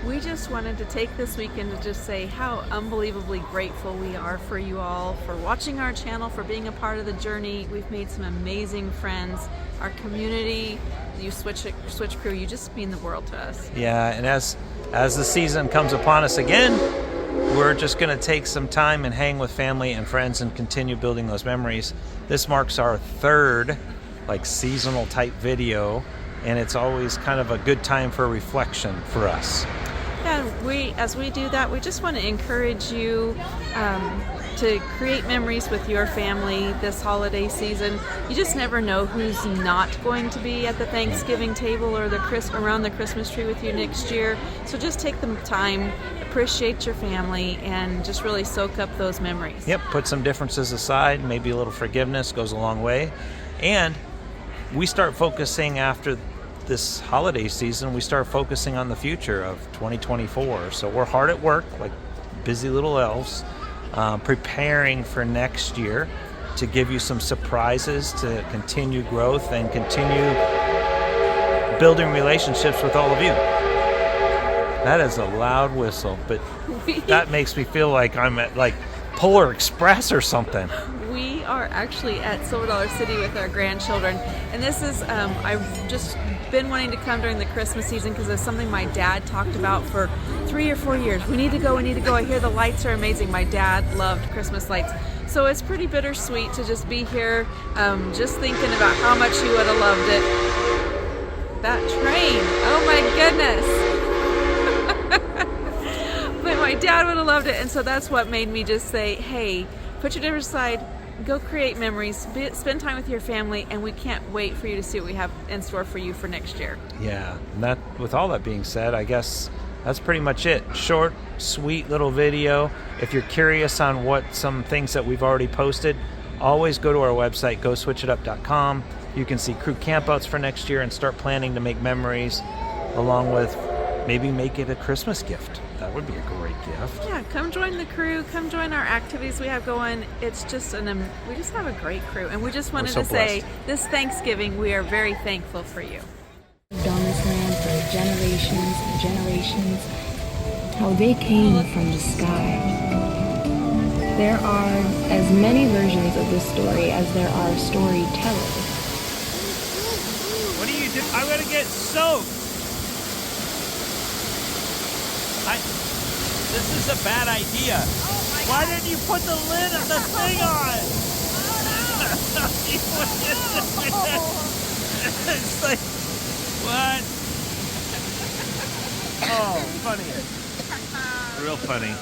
We just wanted to take this weekend to just say how unbelievably grateful we are for you all, for watching our channel, for being a part of the journey. We've made some amazing friends. Our community, you Switch crew, you just mean the world to us. Yeah, and as the season comes upon us again, we're just going to take some time and hang with family and friends and continue building those memories. This marks our third seasonal type video, and it's always kind of a good time for reflection for us. Yeah, as we do that, we just want to encourage you to create memories with your family this holiday season. You just never know who's not going to be at the Thanksgiving table or around the Christmas tree with you next year. So just take the time, appreciate your family, and just really soak up those memories. Yep, put some differences aside. Maybe a little forgiveness goes a long way. And we start focusing after this holiday season, we start focusing on the future of 2024. So we're hard at work, like busy little elves, preparing for next year to give you some surprises, to continue growth and continue building relationships with all of you. That is a loud whistle, but that makes me feel like I'm at Polar Express or something. We are actually at Silver Dollar City with our grandchildren, and this is I've just been wanting to come during the Christmas season because it's something my dad talked about for 3 or 4 years. We need to go. I hear the lights are amazing. My dad loved Christmas lights, so it's pretty bittersweet to just be here, just thinking about how much he would have loved it. That train, oh my goodness. But my dad would have loved it, and so that's what made me just say, hey, put your difference aside, go create memories, spend time with your family, and we can't wait for you to see what we have in store for you for next year. Yeah, and with all that being said, I guess that's pretty much it. Short, sweet little video. If you're curious on what some things that we've already posted, always go to our website, @GoSwitchItUp.com. You can see crew campouts for next year and start planning to make memories, along with maybe make it a Christmas gift. That would be a great gift. Yeah, come join the crew. Come join our activities we have going. It's just we just have a great crew, and we just wanted to say this Thanksgiving we are very thankful for you. On this land for generations and generations, how they came from the sky. There are as many versions of this story as there are storytellers. What do you do? I'm gonna get soaked. This is a bad idea. Oh, why didn't you put the lid of the thing on? It's like, what? Oh, funny. Real funny.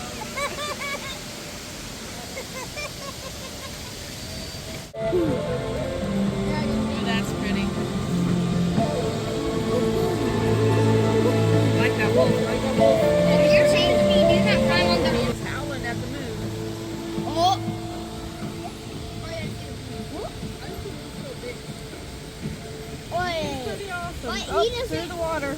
That's pretty. I like that wolf. You're saying to me, do not climb on the It's howling at the moon. Oh! Pretty awesome. Wait, he Up doesn't- through the water.